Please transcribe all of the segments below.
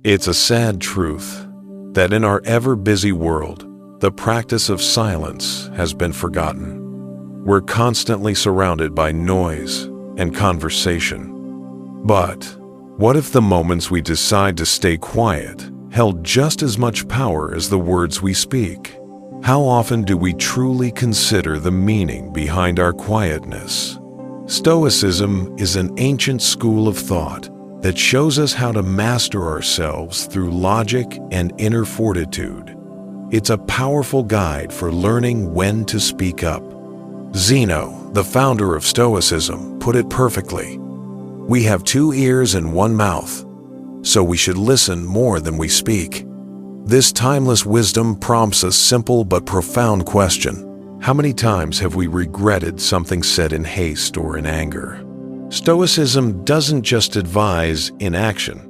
It's a sad truth that in our ever-busy world, the practice of silence has been forgotten. We're constantly surrounded by noise and conversation. But what if the moments we decide to stay quiet held just as much power as the words we speak? How often do we truly consider the meaning behind our quietness? Stoicism is an ancient school of thought that shows us how to master ourselves through logic and inner fortitude. It's a powerful guide for learning when to speak up. Zeno, the founder of Stoicism, put it perfectly. We have 2 ears and 1 mouth, so we should listen more than we speak. This timeless wisdom prompts a simple but profound question. How many times have we regretted something said in haste or in anger? Stoicism doesn't just advise in action.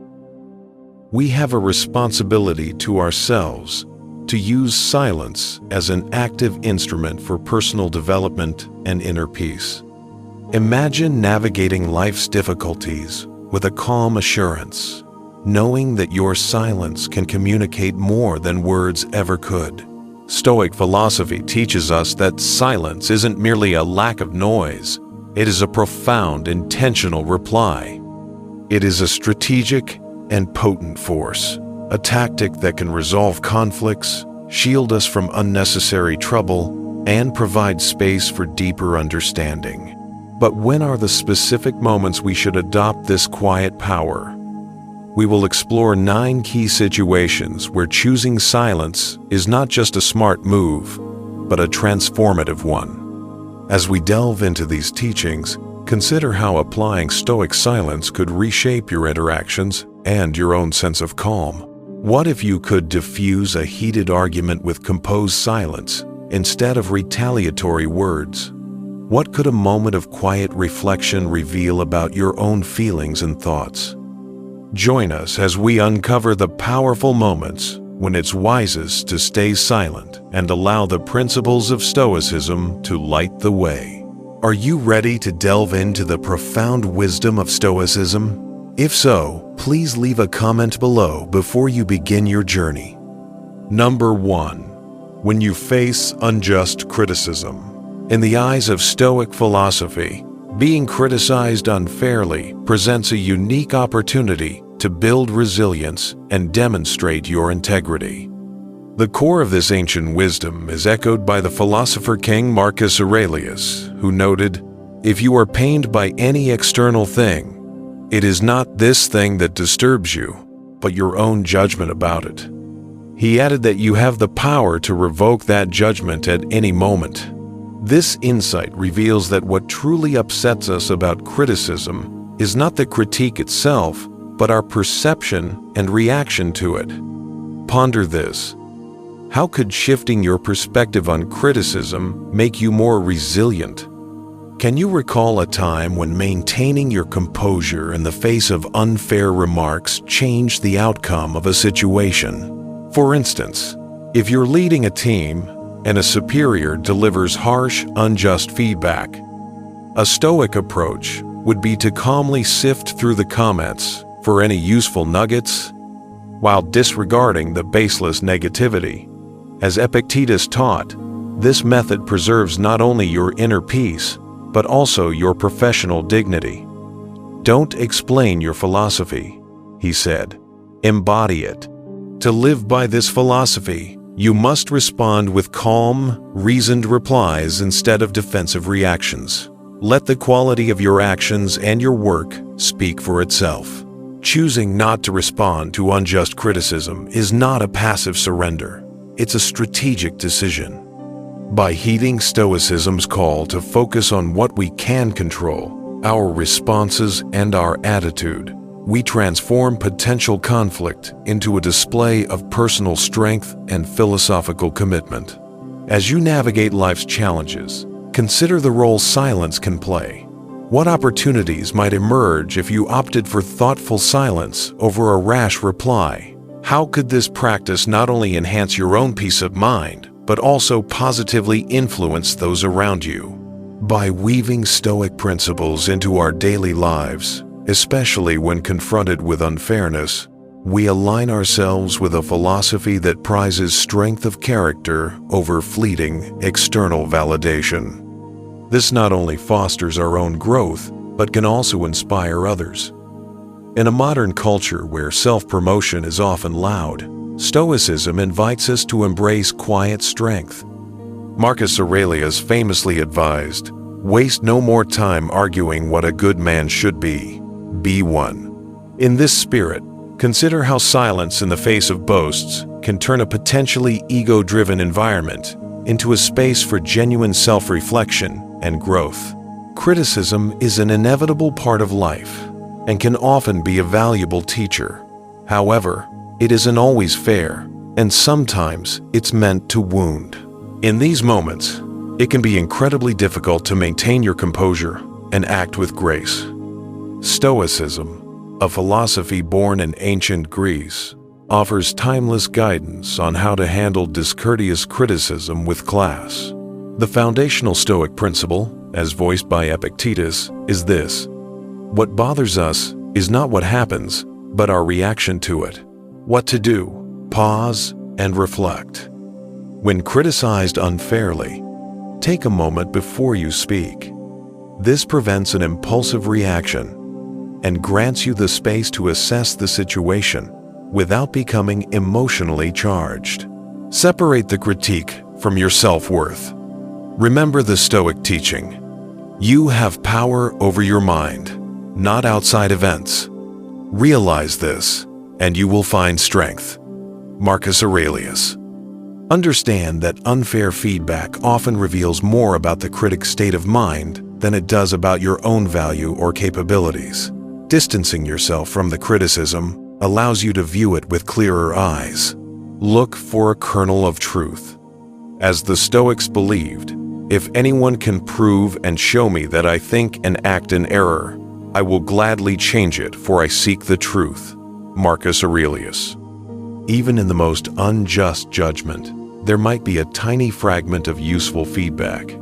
We have a responsibility to ourselves to use silence as an active instrument for personal development and inner peace. Imagine navigating life's difficulties with a calm assurance, knowing that your silence can communicate more than words ever could. Stoic philosophy teaches us that silence isn't merely a lack of noise. It is a profound, intentional reply. It is a strategic and potent force, a tactic that can resolve conflicts, shield us from unnecessary trouble, and provide space for deeper understanding. But when are the specific moments we should adopt this quiet power? We will explore 9 key situations where choosing silence is not just a smart move, but a transformative one. As we delve into these teachings, consider how applying Stoic silence could reshape your interactions and your own sense of calm. What if you could diffuse a heated argument with composed silence instead of retaliatory words? What could a moment of quiet reflection reveal about your own feelings and thoughts? Join us as we uncover the powerful moments when it's wisest to stay silent and allow the principles of Stoicism to light the way. Are you ready to delve into the profound wisdom of Stoicism? If so, please leave a comment below before you begin your journey. Number 1. When you face unjust criticism. In the eyes of Stoic philosophy, being criticized unfairly presents a unique opportunity to build resilience and demonstrate your integrity. The core of this ancient wisdom is echoed by the philosopher-king Marcus Aurelius, who noted, "If you are pained by any external thing, it is not this thing that disturbs you, but your own judgment about it." He added that you have the power to revoke that judgment at any moment. This insight reveals that what truly upsets us about criticism is not the critique itself, but our perception and reaction to it. Ponder this. How could shifting your perspective on criticism make you more resilient? Can you recall a time when maintaining your composure in the face of unfair remarks changed the outcome of a situation? For instance, if you're leading a team and a superior delivers harsh, unjust feedback, a Stoic approach would be to calmly sift through the comments for any useful nuggets, while disregarding the baseless negativity. As Epictetus taught, this method preserves not only your inner peace, but also your professional dignity. Don't explain your philosophy, he said. Embody it. To live by this philosophy, you must respond with calm, reasoned replies instead of defensive reactions. Let the quality of your actions and your work speak for itself. Choosing not to respond to unjust criticism is not a passive surrender. It's a strategic decision. By heeding Stoicism's call to focus on what we can control, our responses and our attitude, we transform potential conflict into a display of personal strength and philosophical commitment. As you navigate life's challenges, consider the role silence can play. What opportunities might emerge if you opted for thoughtful silence over a rash reply? How could this practice not only enhance your own peace of mind, but also positively influence those around you? By weaving Stoic principles into our daily lives, especially when confronted with unfairness, We align ourselves with a philosophy that prizes strength of character over fleeting external validation. This not only fosters our own growth, but can also inspire others. In a modern culture where self-promotion is often loud, Stoicism invites us to embrace quiet strength. Marcus Aurelius famously advised, "Waste no more time arguing what a good man should be. Be one." In this spirit, consider how silence in the face of boasts can turn a potentially ego-driven environment into a space for genuine self-reflection and growth. Criticism is an inevitable part of life and can often be a valuable teacher. However, it isn't always fair, and sometimes it's meant to wound. In these moments, it can be incredibly difficult to maintain your composure and act with grace. Stoicism, a philosophy born in ancient Greece, offers timeless guidance on how to handle discourteous criticism with class. The foundational Stoic principle, as voiced by Epictetus, is this: what bothers us is not what happens, but our reaction to it. What to do? Pause and reflect. When criticized unfairly, take a moment before you speak. This prevents an impulsive reaction and grants you the space to assess the situation without becoming emotionally charged. Separate the critique from your self-worth. Remember the Stoic teaching: you have power over your mind, not outside events. Realize this, and you will find strength. Marcus Aurelius. Understand that unfair feedback often reveals more about the critic's state of mind than it does about your own value or capabilities. Distancing yourself from the criticism allows you to view it with clearer eyes. Look for a kernel of truth. As the Stoics believed, if anyone can prove and show me that I think and act in error, I will gladly change it, for I seek the truth. Marcus Aurelius. Even in the most unjust judgment, there might be a tiny fragment of useful feedback.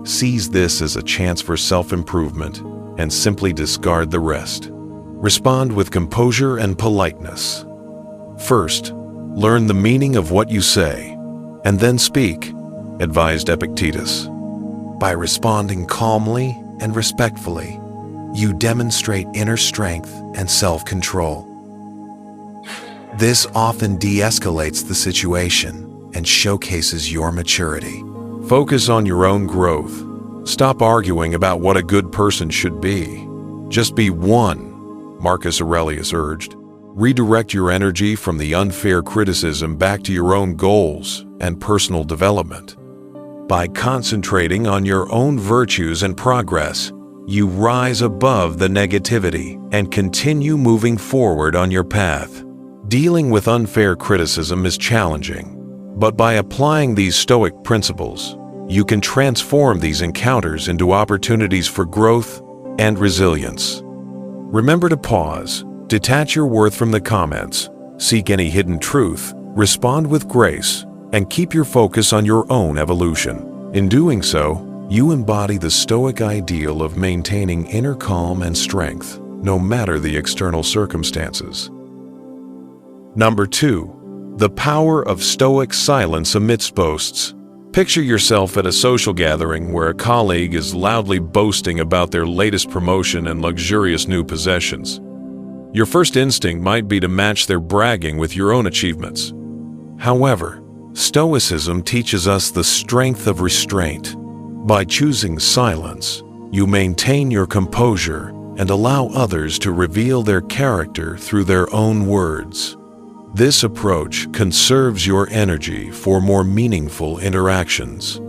Seize this as a chance for self-improvement and simply discard the rest. Respond with composure and politeness. First, learn the meaning of what you say, and then speak, advised Epictetus. By responding calmly and respectfully, you demonstrate inner strength and self-control. This often de-escalates the situation and showcases your maturity. Focus on your own growth. Stop arguing about what a good person should be. Just be one, Marcus Aurelius urged. Redirect your energy from the unfair criticism back to your own goals and personal development. By concentrating on your own virtues and progress, you rise above the negativity and continue moving forward on your path. Dealing with unfair criticism is challenging, but by applying these Stoic principles, you can transform these encounters into opportunities for growth and resilience. Remember to pause, detach your worth from the comments, seek any hidden truth, respond with grace, and keep your focus on your own evolution. In doing so, you embody the Stoic ideal of maintaining inner calm and strength, no matter the external circumstances. Number 2. The power of Stoic silence amidst boasts. Picture yourself at a social gathering where a colleague is loudly boasting about their latest promotion and luxurious new possessions. Your first instinct might be to match their bragging with your own achievements. However, Stoicism teaches us the strength of restraint. By choosing silence, you maintain your composure and allow others to reveal their character through their own words. This approach conserves your energy for more meaningful interactions.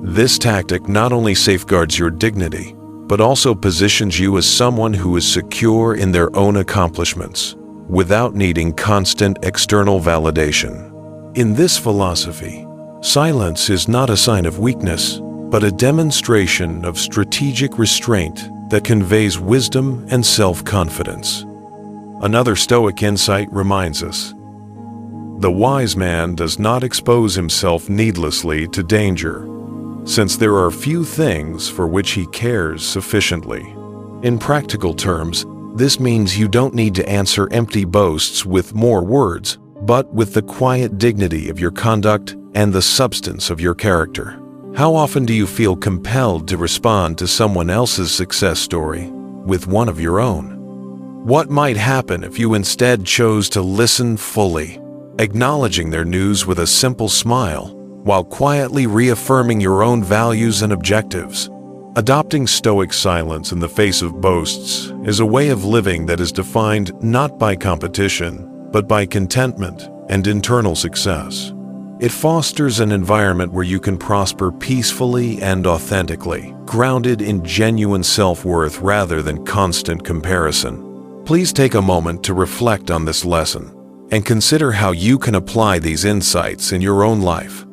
This tactic not only safeguards your dignity, but also positions you as someone who is secure in their own accomplishments, without needing constant external validation. In this philosophy, silence is not a sign of weakness, but a demonstration of strategic restraint that conveys wisdom and self-confidence. Another Stoic insight reminds us: the wise man does not expose himself needlessly to danger, since there are few things for which he cares sufficiently. In practical terms, This means you don't need to answer empty boasts with more words, but with the quiet dignity of your conduct and the substance of your character. How often do you feel compelled to respond to someone else's success story with one of your own? What might happen if you instead chose to listen fully, acknowledging their news with a simple smile, while quietly reaffirming your own values and objectives? Adopting Stoic silence in the face of boasts is a way of living that is defined not by competition, but by contentment and internal success. It fosters an environment where you can prosper peacefully and authentically, grounded in genuine self-worth rather than constant comparison. Please take a moment to reflect on this lesson and consider how you can apply these insights in your own life.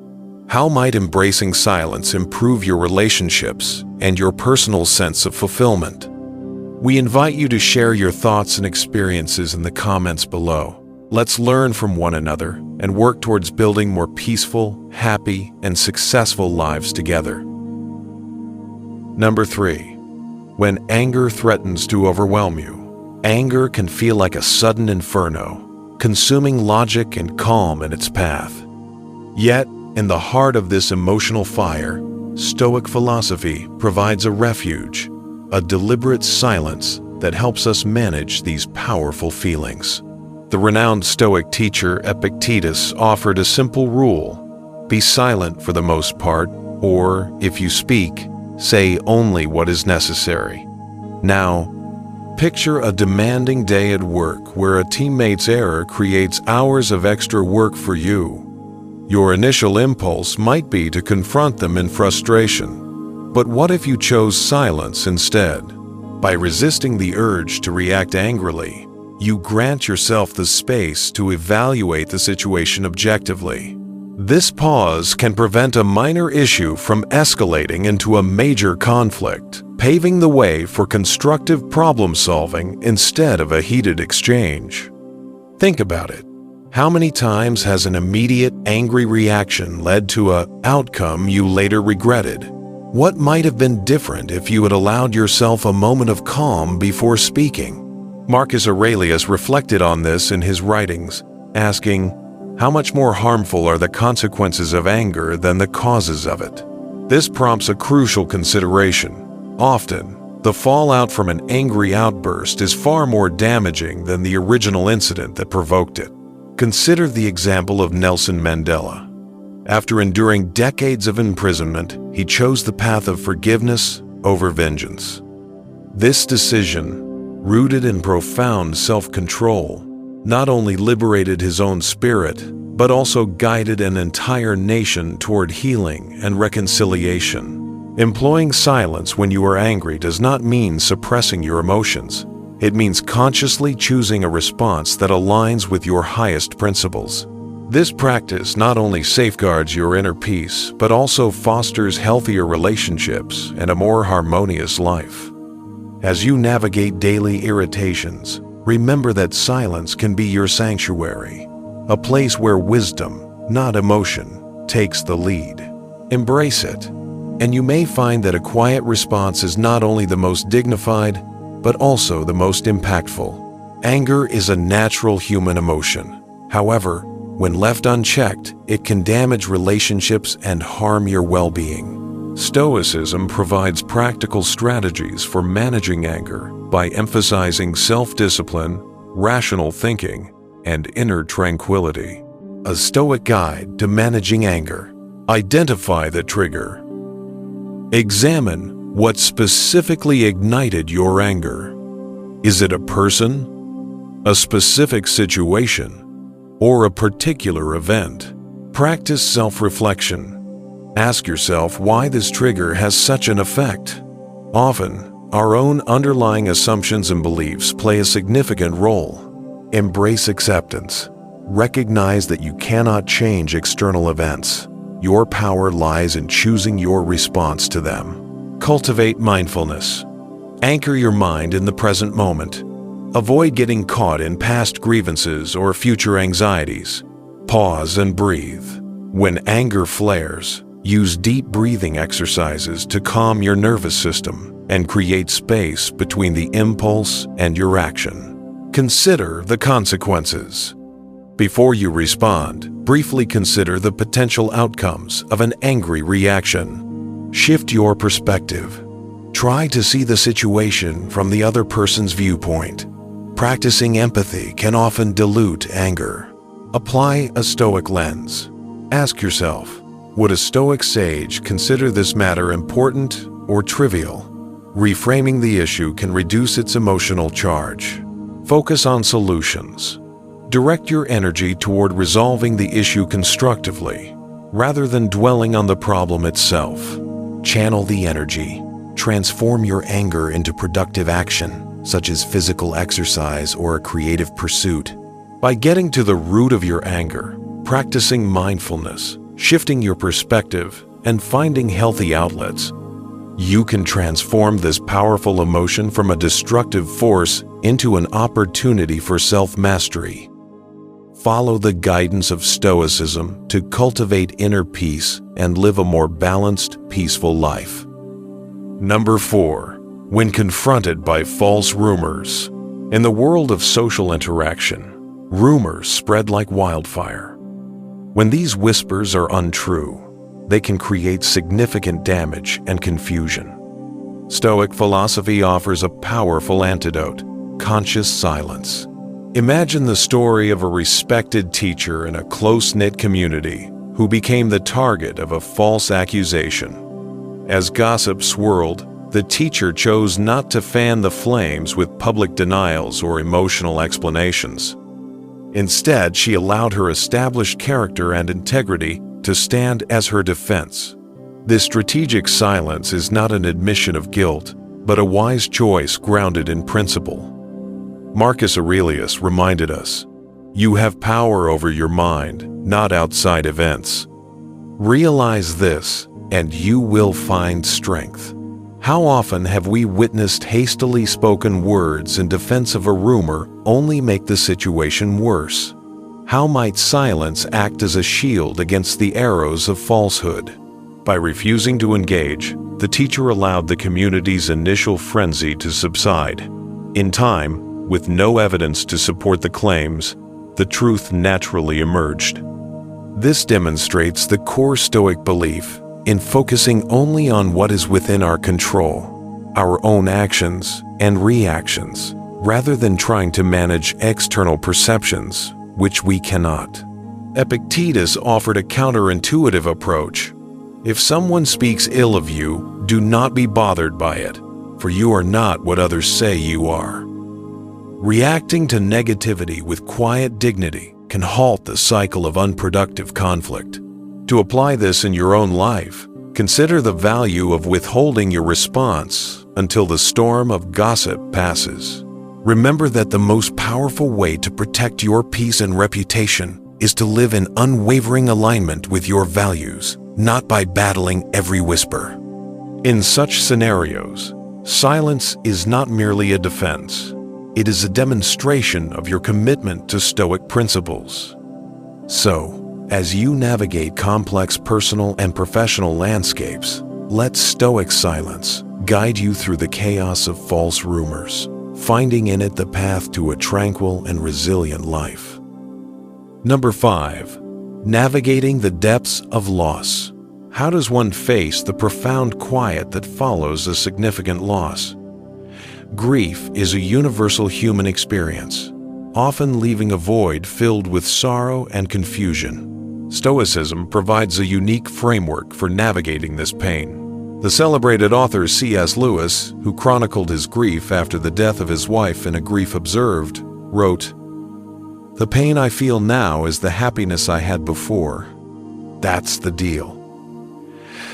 How might embracing silence improve your relationships and your personal sense of fulfillment? We invite you to share your thoughts and experiences in the comments below. Let's learn from one another and work towards building more peaceful, happy, and successful lives together. Number 3. When anger threatens to overwhelm you. Anger can feel like a sudden inferno, consuming logic and calm in its path. Yet, in the heart of this emotional fire, Stoic philosophy provides a refuge, a deliberate silence that helps us manage these powerful feelings. The renowned Stoic teacher Epictetus offered a simple rule: be silent for the most part, or, if you speak, say only what is necessary. Now, picture a demanding day at work where a teammate's error creates hours of extra work for you. Your initial impulse might be to confront them in frustration. But what if you chose silence instead? By resisting the urge to react angrily, you grant yourself the space to evaluate the situation objectively. This pause can prevent a minor issue from escalating into a major conflict, paving the way for constructive problem-solving instead of a heated exchange. Think about it. How many times has an immediate, angry reaction led to an outcome you later regretted? What might have been different if you had allowed yourself a moment of calm before speaking? Marcus Aurelius reflected on this in his writings, asking, "How much more harmful are the consequences of anger than the causes of it?" This prompts a crucial consideration. Often, the fallout from an angry outburst is far more damaging than the original incident that provoked it. Consider the example of Nelson Mandela. After enduring decades of imprisonment, he chose the path of forgiveness over vengeance. This decision, rooted in profound self-control, not only liberated his own spirit, but also guided an entire nation toward healing and reconciliation. Employing silence when you are angry does not mean suppressing your emotions. It means consciously choosing a response that aligns with your highest principles. This practice not only safeguards your inner peace, but also fosters healthier relationships and a more harmonious life. As you navigate daily irritations, remember that silence can be your sanctuary, a place where wisdom, not emotion, takes the lead. Embrace it, and you may find that a quiet response is not only the most dignified, but also the most impactful. Anger is a natural human emotion. However, when left unchecked, it can damage relationships and harm your well-being. Stoicism provides practical strategies for managing anger by emphasizing self-discipline, rational thinking, and inner tranquility. A Stoic guide to managing anger. Identify the trigger. Examine what specifically ignited your anger. Is it a person, a specific situation, or a particular event? Practice self-reflection. Ask yourself why this trigger has such an effect. Often, our own underlying assumptions and beliefs play a significant role. Embrace acceptance. Recognize that you cannot change external events. Your power lies in choosing your response to them. Cultivate mindfulness. Anchor your mind in the present moment. Avoid getting caught in past grievances or future anxieties. Pause and breathe. When anger flares, use deep breathing exercises to calm your nervous system. and create space between the impulse and your action. Consider the consequences. Before you respond, briefly consider the potential outcomes of an angry reaction. Shift your perspective. Try to see the situation from the other person's viewpoint. Practicing empathy can often dilute anger. Apply a Stoic lens. Ask yourself, would a Stoic sage consider this matter important or trivial? Reframing the issue can reduce its emotional charge. Focus on solutions. Direct your energy toward resolving the issue constructively, rather than dwelling on the problem itself. Channel the energy. Transform your anger into productive action, such as physical exercise or a creative pursuit. By getting to the root of your anger, practicing mindfulness, shifting your perspective, and finding healthy outlets, you can transform this powerful emotion from a destructive force into an opportunity for self-mastery. Follow the guidance of Stoicism to cultivate inner peace and live a more balanced, peaceful life. Number 4. When confronted by false rumors. In the world of social interaction, rumors spread like wildfire. When these whispers are untrue, they can create significant damage and confusion. Stoic philosophy offers a powerful antidote: conscious silence. Imagine the story of a respected teacher in a close-knit community who became the target of a false accusation. As gossip swirled, the teacher chose not to fan the flames with public denials or emotional explanations. Instead, she allowed her established character and integrity to stand as her defense. This strategic silence is not an admission of guilt, but a wise choice grounded in principle. Marcus Aurelius reminded us, "You have power over your mind, not outside events." Realize this, and you will find strength. How often have we witnessed hastily spoken words in defense of a rumor only make the situation worse? How might silence act as a shield against the arrows of falsehood? By refusing to engage, the teacher allowed the community's initial frenzy to subside. In time, with no evidence to support the claims, the truth naturally emerged. This demonstrates the core Stoic belief in focusing only on what is within our control, our own actions and reactions, rather than trying to manage external perceptions, which we cannot. Epictetus offered a counterintuitive approach. If someone speaks ill of you, do not be bothered by it, for you are not what others say you are. Reacting to negativity with quiet dignity can halt the cycle of unproductive conflict. To apply this in your own life, consider the value of withholding your response until the storm of gossip passes. Remember that the most powerful way to protect your peace and reputation is to live in unwavering alignment with your values, not by battling every whisper. In such scenarios, silence is not merely a defense. It is a demonstration of your commitment to Stoic principles. So, as you navigate complex personal and professional landscapes, let Stoic silence guide you through the chaos of false rumors, finding in it the path to a tranquil and resilient life. Number 5. Navigating the depths of loss. How does one face the profound quiet that follows a significant loss? Grief is a universal human experience, often leaving a void filled with sorrow and confusion. Stoicism provides a unique framework for navigating this pain. The celebrated author C.S. Lewis, who chronicled his grief after the death of his wife in A Grief Observed, wrote, "The pain I feel now is the happiness I had before. That's the deal."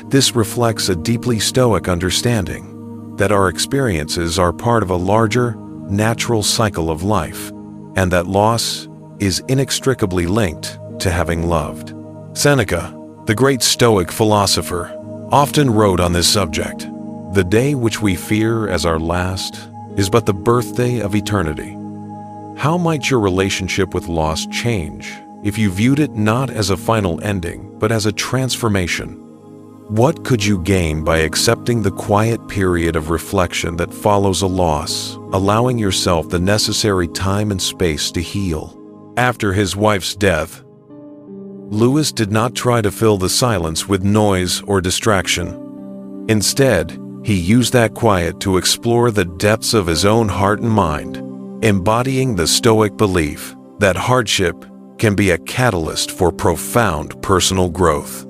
This reflects a deeply Stoic understanding that our experiences are part of a larger, natural cycle of life, and that loss is inextricably linked to having loved. Seneca, the great Stoic philosopher, often wrote on this subject, "The day which we fear as our last is but the birthday of eternity." How might your relationship with loss change if you viewed it not as a final ending, but as a transformation? What could you gain by accepting the quiet period of reflection that follows a loss, allowing yourself the necessary time and space to heal? After his wife's death, Lewis did not try to fill the silence with noise or distraction. Instead, he used that quiet to explore the depths of his own heart and mind, embodying the Stoic belief that hardship can be a catalyst for profound personal growth.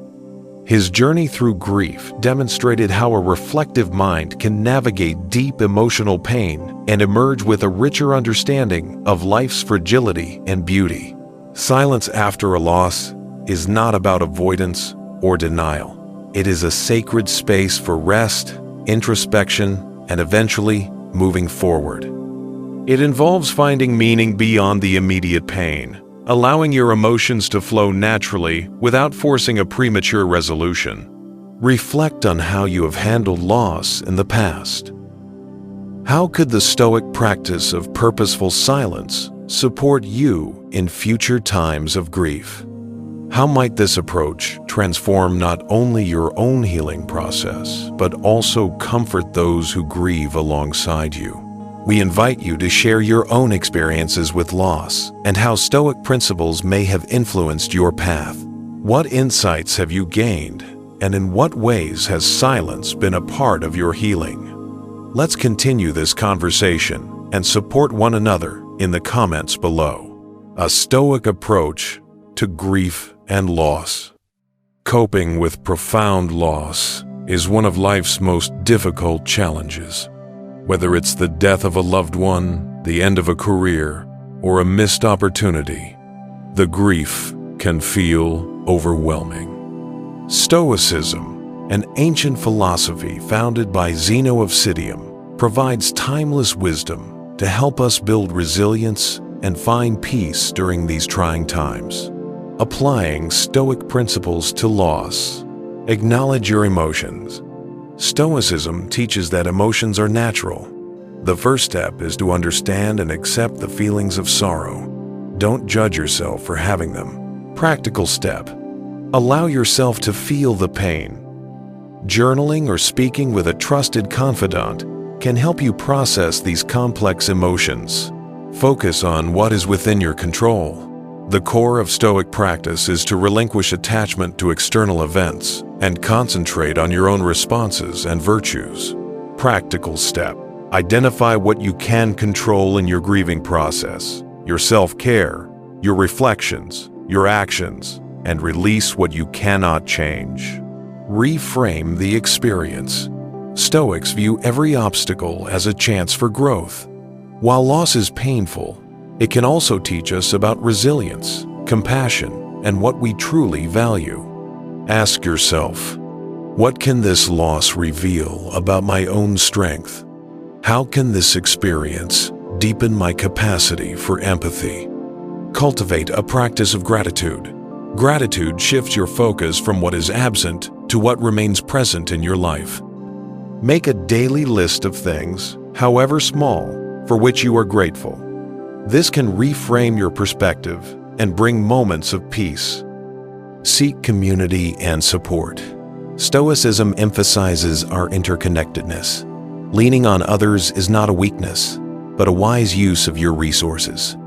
His journey through grief demonstrated how a reflective mind can navigate deep emotional pain and emerge with a richer understanding of life's fragility and beauty. Silence after a loss is not about avoidance or denial. It is a sacred space for rest, introspection, and eventually moving forward. It involves finding meaning beyond the immediate pain, allowing your emotions to flow naturally without forcing a premature resolution. Reflect on how you have handled loss in the past. How could the Stoic practice of purposeful silence support you in future times of grief? How might this approach transform not only your own healing process, but also comfort those who grieve alongside you? We invite you to share your own experiences with loss and how Stoic principles may have influenced your path. What insights have you gained, and in what ways has silence been a part of your healing? Let's continue this conversation and support one another in the comments below. A Stoic approach to grief and loss. Coping with profound loss is one of life's most difficult challenges. Whether it's the death of a loved one, the end of a career, or a missed opportunity, the grief can feel overwhelming. Stoicism, an ancient philosophy founded by Zeno of Citium, provides timeless wisdom to help us build resilience and find peace during these trying times. Applying Stoic principles to loss. Acknowledge your emotions. Stoicism teaches that emotions are natural. The first step is to understand and accept the feelings of sorrow. Don't judge yourself for having them. Practical step. Allow yourself to feel the pain. Journaling or speaking with a trusted confidant can help you process these complex emotions. Focus on what is within your control. The core of Stoic practice is to relinquish attachment to external events and concentrate on your own responses and virtues. Practical step. Identify what you can control in your grieving process, your self-care, your reflections, your actions, and release what you cannot change. Reframe the experience. Stoics view every obstacle as a chance for growth. While loss is painful, it can also teach us about resilience, compassion, and what we truly value. Ask yourself, what can this loss reveal about my own strength? How can this experience deepen my capacity for empathy? Cultivate a practice of gratitude. Gratitude shifts your focus from what is absent to what remains present in your life. Make a daily list of things, however small, for which you are grateful. This can reframe your perspective and bring moments of peace. Seek community and support. Stoicism emphasizes our interconnectedness. Leaning on others is not a weakness, but a wise use of your resources.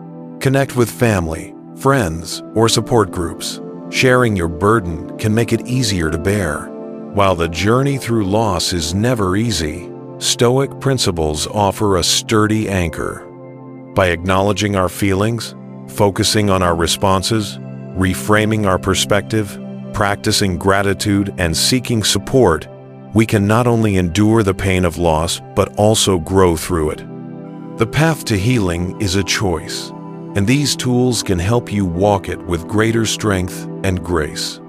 Connect with family, friends, or support groups. Sharing your burden can make it easier to bear. While the journey through loss is never easy, Stoic principles offer a sturdy anchor. By acknowledging our feelings, focusing on our responses, reframing our perspective, practicing gratitude, and seeking support, we can not only endure the pain of loss, but also grow through it. The path to healing is a choice, and these tools can help you walk it with greater strength and grace.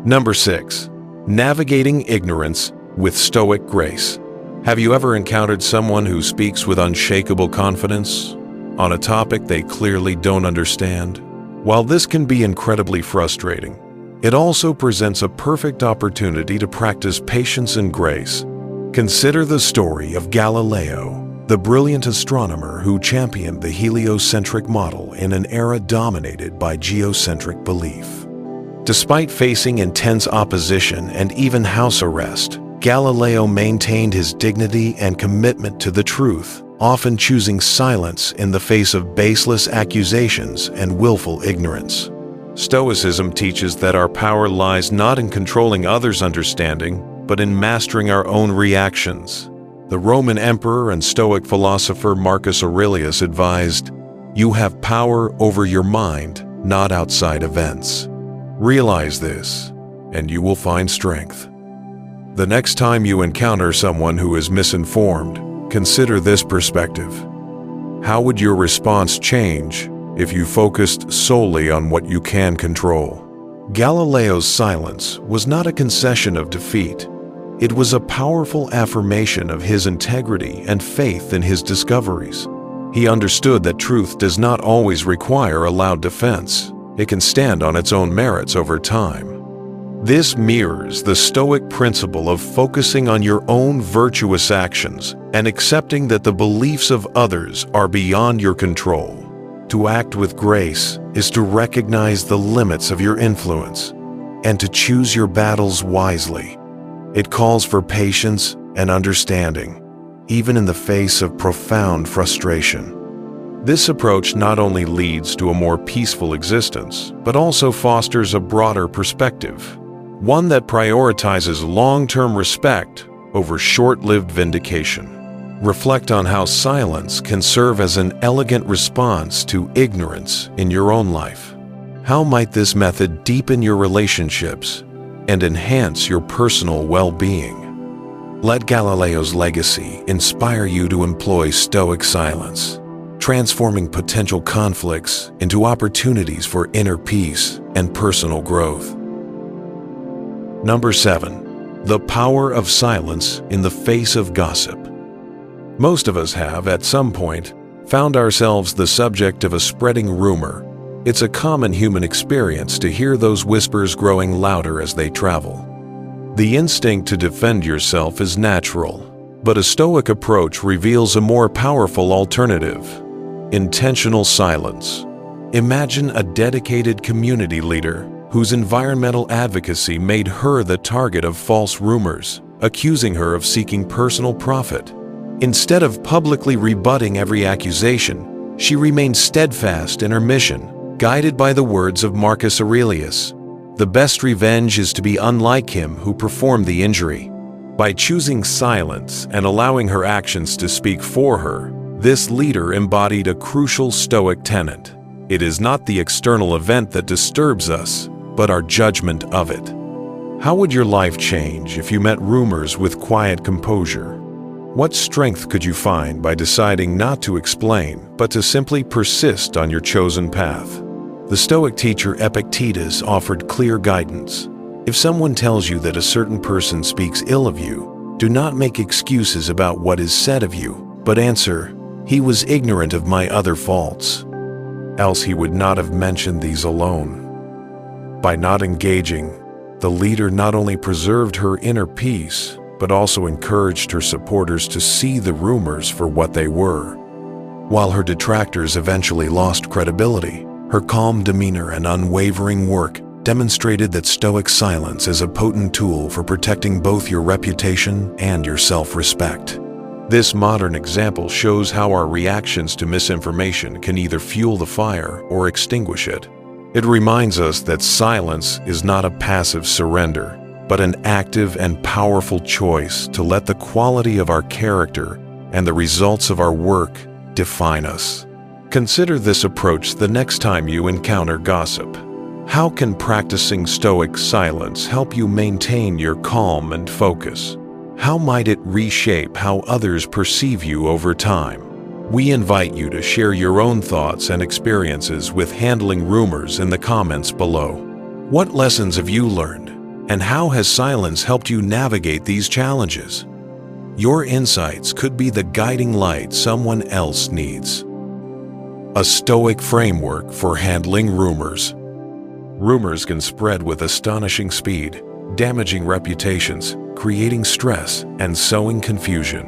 Number 6. Navigating ignorance with Stoic grace. Have you ever encountered someone who speaks with unshakable confidence on a topic they clearly don't understand? While this can be incredibly frustrating, it also presents a perfect opportunity to practice patience and grace. Consider the story of Galileo, the brilliant astronomer who championed the heliocentric model in an era dominated by geocentric belief. Despite facing intense opposition and even house arrest, Galileo maintained his dignity and commitment to the truth, often choosing silence in the face of baseless accusations and willful ignorance. Stoicism teaches that our power lies not in controlling others' understanding, but in mastering our own reactions. The Roman emperor and Stoic philosopher Marcus Aurelius advised, "You have power over your mind, not outside events." Realize this, and you will find strength. The next time you encounter someone who is misinformed, consider this perspective. How would your response change if you focused solely on what you can control? Galileo's silence was not a concession of defeat. It was a powerful affirmation of his integrity and faith in his discoveries. He understood that truth does not always require a loud defense. It can stand on its own merits over time. This mirrors the Stoic principle of focusing on your own virtuous actions and accepting that the beliefs of others are beyond your control. To act with grace is to recognize the limits of your influence and to choose your battles wisely. It calls for patience and understanding, even in the face of profound frustration. This approach not only leads to a more peaceful existence, but also fosters a broader perspective, one that prioritizes long-term respect over short-lived vindication. Reflect on how silence can serve as an elegant response to ignorance in your own life. How might this method deepen your relationships and enhance your personal well-being? Let Galileo's legacy inspire you to employ Stoic silence, transforming potential conflicts into opportunities for inner peace and personal growth. Number 7. The power of silence in the face of gossip. Most of us have, at some point, found ourselves the subject of a spreading rumor. It's a common human experience to hear those whispers growing louder as they travel. The instinct to defend yourself is natural, but a Stoic approach reveals a more powerful alternative: intentional silence. Imagine a dedicated community leader whose environmental advocacy made her the target of false rumors, accusing her of seeking personal profit. Instead of publicly rebutting every accusation, she remained steadfast in her mission, guided by the words of Marcus Aurelius. The best revenge is to be unlike him who performed the injury. By choosing silence and allowing her actions to speak for her, this leader embodied a crucial Stoic tenet. It is not the external event that disturbs us, but our judgment of it. How would your life change if you met rumors with quiet composure? What strength could you find by deciding not to explain, but to simply persist on your chosen path? The Stoic teacher Epictetus offered clear guidance. If someone tells you that a certain person speaks ill of you, do not make excuses about what is said of you, but answer, "He was ignorant of my other faults." Else he would not have mentioned these alone. By not engaging, the leader not only preserved her inner peace, but also encouraged her supporters to see the rumors for what they were. While her detractors eventually lost credibility, her calm demeanor and unwavering work demonstrated that Stoic silence is a potent tool for protecting both your reputation and your self-respect. This modern example shows how our reactions to misinformation can either fuel the fire or extinguish it. It reminds us that silence is not a passive surrender, but an active and powerful choice to let the quality of our character and the results of our work define us. Consider this approach the next time you encounter gossip. How can practicing Stoic silence help you maintain your calm and focus? How might it reshape how others perceive you over time? We invite you to share your own thoughts and experiences with handling rumors in the comments below. What lessons have you learned, and how has silence helped you navigate these challenges? Your insights could be the guiding light someone else needs. A Stoic framework for handling rumors. Rumors can spread with astonishing speed, damaging reputations, creating stress, and sowing confusion.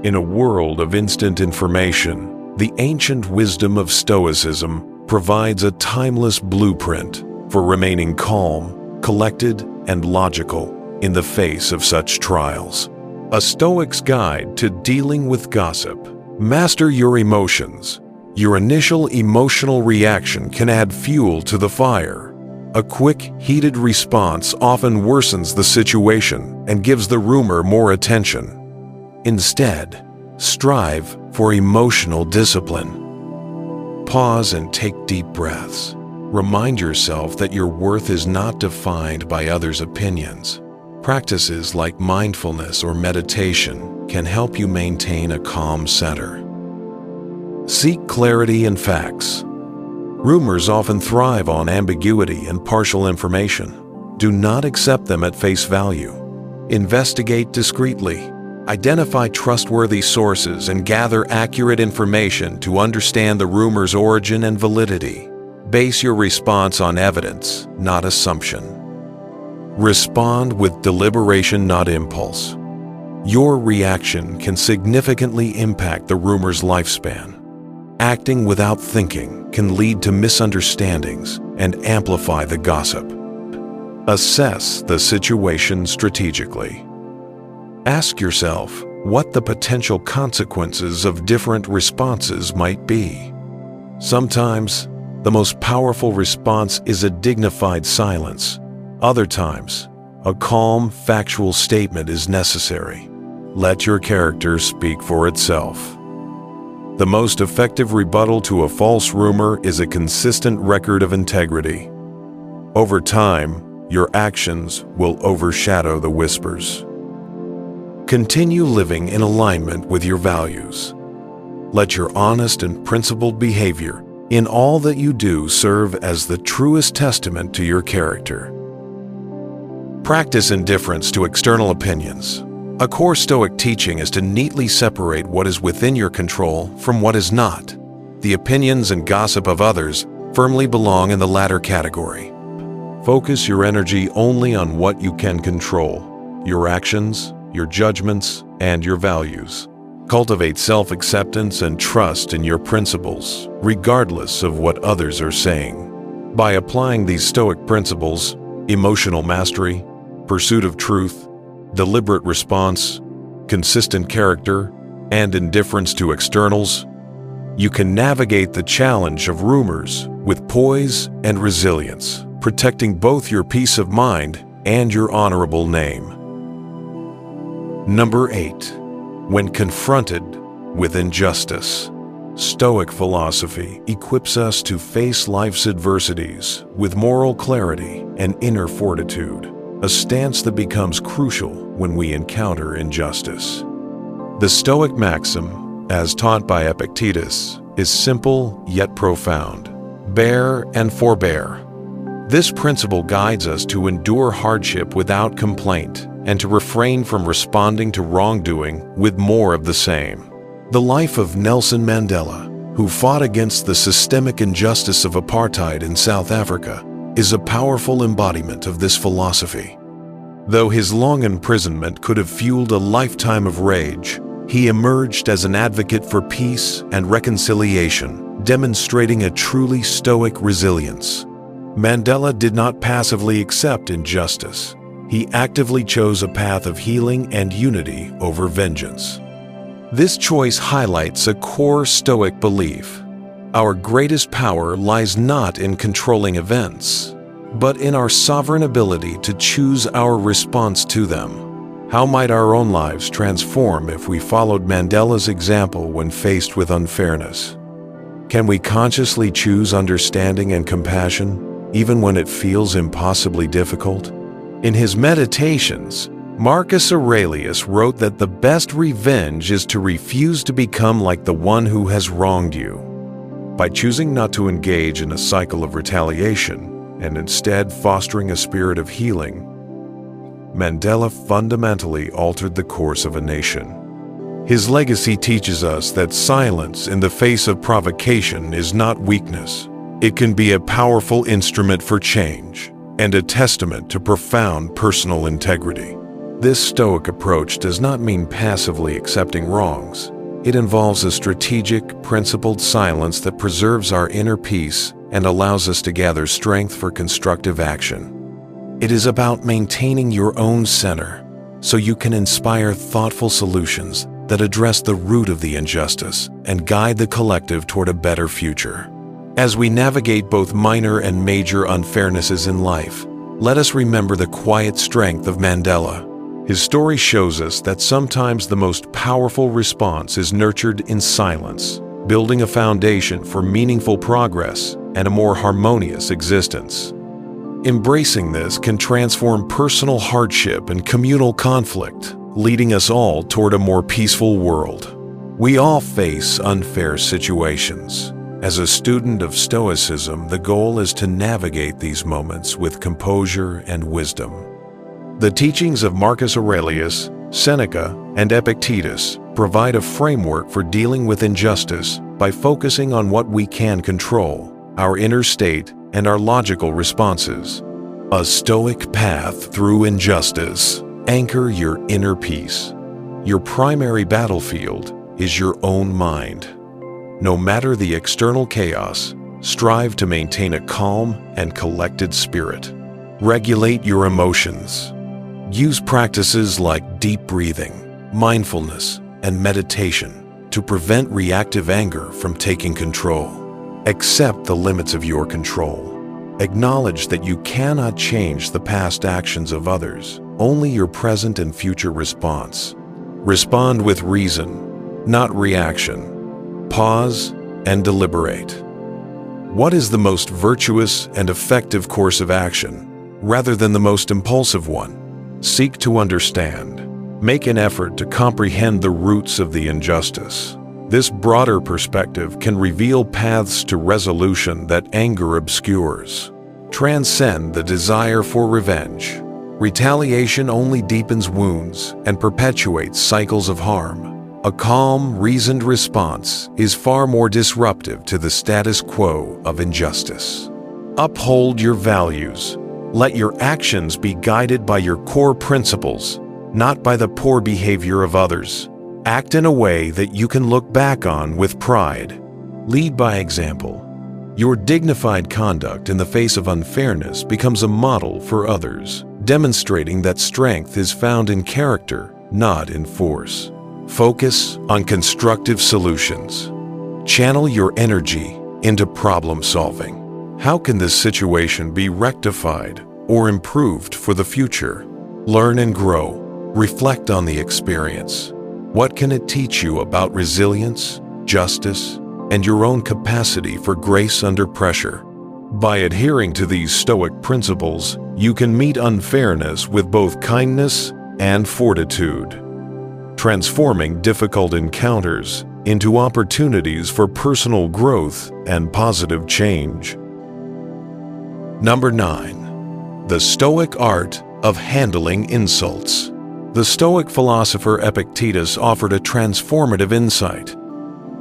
In a world of instant information, the ancient wisdom of Stoicism provides a timeless blueprint: for remaining calm, collected, and logical in the face of such trials. A Stoic's Guide to Dealing with Gossip. Master your emotions. Your initial emotional reaction can add fuel to the fire. A quick, heated response often worsens the situation and gives the rumor more attention. Instead, strive for emotional discipline. Pause and take deep breaths. Remind yourself that your worth is not defined by others' opinions. Practices like mindfulness or meditation can help you maintain a calm center. Seek clarity in facts. Rumors often thrive on ambiguity and partial information. Do not accept them at face value. Investigate discreetly. Identify trustworthy sources and gather accurate information to understand the rumor's origin and validity. Base your response on evidence, not assumption. Respond with deliberation, not impulse. Your reaction can significantly impact the rumor's lifespan. Acting without thinking can lead to misunderstandings and amplify the gossip. Assess the situation strategically. Ask yourself what the potential consequences of different responses might be. Sometimes, the most powerful response is a dignified silence. Other times, a calm, factual statement is necessary. Let your character speak for itself. The most effective rebuttal to a false rumor is a consistent record of integrity. Over time, your actions will overshadow the whispers. Continue living in alignment with your values. Let your honest and principled behavior in all that you do serve as the truest testament to your character. Practice indifference to external opinions. A core Stoic teaching is to neatly separate what is within your control from what is not. The opinions and gossip of others firmly belong in the latter category. Focus your energy only on what you can control: your actions, your judgments, and your values. Cultivate self-acceptance and trust in your principles, regardless of what others are saying. By applying these Stoic principles, emotional mastery, pursuit of truth, deliberate response, consistent character, and indifference to externals, you can navigate the challenge of rumors with poise and resilience, protecting both your peace of mind and your honorable name. Number 8. When confronted with injustice. Stoic philosophy equips us to face life's adversities with moral clarity and inner fortitude, a stance that becomes crucial when we encounter injustice. The Stoic maxim, as taught by Epictetus, is simple yet profound: bear and forbear. This principle guides us to endure hardship without complaint and to refrain from responding to wrongdoing with more of the same. The life of Nelson Mandela, who fought against the systemic injustice of apartheid in South Africa, is a powerful embodiment of this philosophy. Though his long imprisonment could have fueled a lifetime of rage, he emerged as an advocate for peace and reconciliation, demonstrating a truly Stoic resilience. Mandela did not passively accept injustice. He actively chose a path of healing and unity over vengeance. This choice highlights a core Stoic belief: our greatest power lies not in controlling events, but in our sovereign ability to choose our response to them. How might our own lives transform if we followed Mandela's example when faced with unfairness? Can we consciously choose understanding and compassion, even when it feels impossibly difficult? In his Meditations, Marcus Aurelius wrote that the best revenge is to refuse to become like the one who has wronged you. By choosing not to engage in a cycle of retaliation and instead fostering a spirit of healing, Mandela fundamentally altered the course of a nation. His legacy teaches us that silence in the face of provocation is not weakness. It can be a powerful instrument for change and a testament to profound personal integrity. This Stoic approach does not mean passively accepting wrongs. It involves a strategic, principled silence that preserves our inner peace and allows us to gather strength for constructive action. It is about maintaining your own center so you can inspire thoughtful solutions that address the root of the injustice and guide the collective toward a better future. As we navigate both minor and major unfairnesses in life, let us remember the quiet strength of Mandela. His story shows us that sometimes the most powerful response is nurtured in silence, building a foundation for meaningful progress and a more harmonious existence. Embracing this can transform personal hardship and communal conflict, leading us all toward a more peaceful world. We all face unfair situations. As a student of Stoicism, the goal is to navigate these moments with composure and wisdom. The teachings of Marcus Aurelius, Seneca, and Epictetus provide a framework for dealing with injustice by focusing on what we can control, our inner state, and our logical responses. A Stoic path through injustice. Anchor your inner peace. Your primary battlefield is your own mind. No matter the external chaos, strive to maintain a calm and collected spirit. Regulate your emotions. Use practices like deep breathing, mindfulness, and meditation to prevent reactive anger from taking control. Accept the limits of your control. Acknowledge that you cannot change the past actions of others, only your present and future response. Respond with reason, not reaction. Pause and deliberate. What is the most virtuous and effective course of action, rather than the most impulsive one? Seek to understand. Make an effort to comprehend the roots of the injustice. This broader perspective can reveal paths to resolution that anger obscures. Transcend the desire for revenge. Retaliation only deepens wounds and perpetuates cycles of harm. A calm, reasoned response is far more disruptive to the status quo of injustice. Uphold your values. Let your actions be guided by your core principles, not by the poor behavior of others. Act in a way that you can look back on with pride. Lead by example. Your dignified conduct in the face of unfairness becomes a model for others, demonstrating that strength is found in character, not in force. Focus on constructive solutions. Channel your energy into problem solving. How can this situation be rectified or improved for the future? Learn and grow. Reflect on the experience. What can it teach you about resilience, justice, and your own capacity for grace under pressure? By adhering to these Stoic principles, you can meet unfairness with both kindness and fortitude, transforming difficult encounters into opportunities for personal growth and positive change. Number 9. The Stoic art of handling insults. The Stoic philosopher Epictetus offered a transformative insight.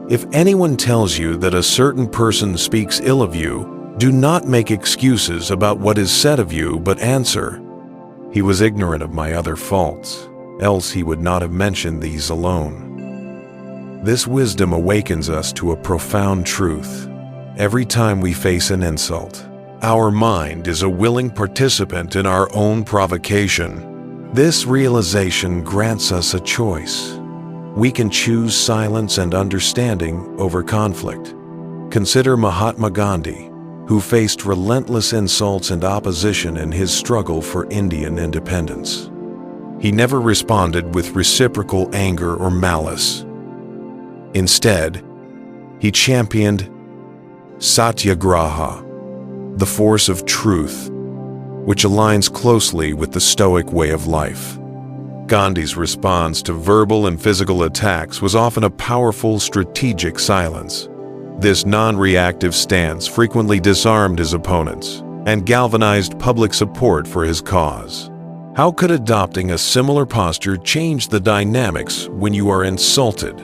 If anyone tells you that a certain person speaks ill of you, do not make excuses about what is said of you, but answer, "He was ignorant of my other faults, else he would not have mentioned these alone." This wisdom awakens us to a profound truth. Every time we face an insult, our mind is a willing participant in our own provocation. This realization grants us a choice. We can choose silence and understanding over conflict. Consider Mahatma Gandhi, who faced relentless insults and opposition in his struggle for Indian independence. He never responded with reciprocal anger or malice. Instead, he championed satyagraha, the force of truth, which aligns closely with the Stoic way of life. Gandhi's response to verbal and physical attacks was often a powerful, strategic silence. This non-reactive stance frequently disarmed his opponents and galvanized public support for his cause. How could adopting a similar posture change the dynamics when you are insulted?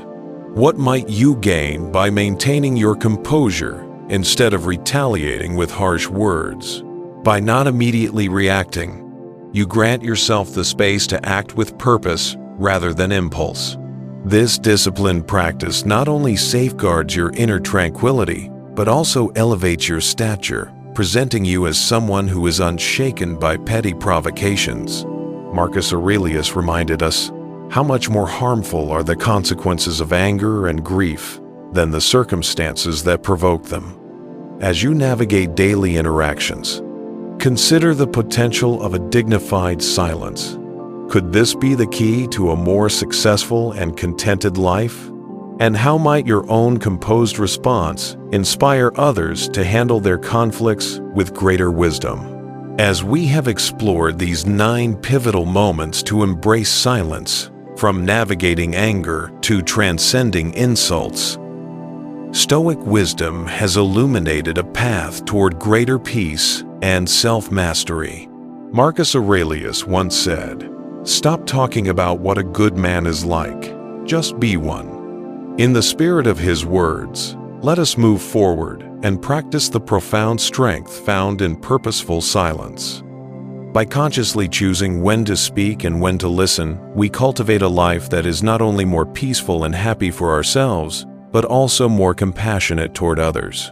What might you gain by maintaining your composure instead of retaliating with harsh words? By not immediately reacting, you grant yourself the space to act with purpose rather than impulse. This disciplined practice not only safeguards your inner tranquility, but also elevates your stature, presenting you as someone who is unshaken by petty provocations. Marcus Aurelius reminded us, how much more harmful are the consequences of anger and grief than the circumstances that provoke them. As you navigate daily interactions, consider the potential of a dignified silence. Could this be the key to a more successful and contented life? And how might your own composed response inspire others to handle their conflicts with greater wisdom? As we have explored these 9 pivotal moments to embrace silence, from navigating anger to transcending insults, Stoic wisdom has illuminated a path toward greater peace and self-mastery. Marcus Aurelius once said, "Stop talking about what a good man is like, just be one." In the spirit of his words, let us move forward and practice the profound strength found in purposeful silence. By consciously choosing when to speak and when to listen, we cultivate a life that is not only more peaceful and happy for ourselves, but also more compassionate toward others.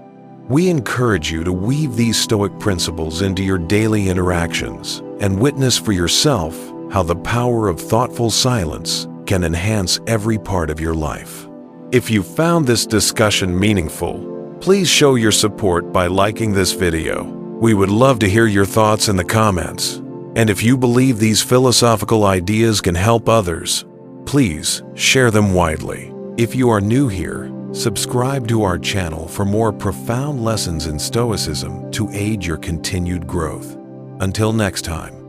We encourage you to weave these Stoic principles into your daily interactions and witness for yourself how the power of thoughtful silence can enhance every part of your life. If you found this discussion meaningful, please show your support by liking this video. We would love to hear your thoughts in the comments. And if you believe these philosophical ideas can help others, please share them widely. If you are new here, subscribe to our channel for more profound lessons in Stoicism to aid your continued growth. Until next time.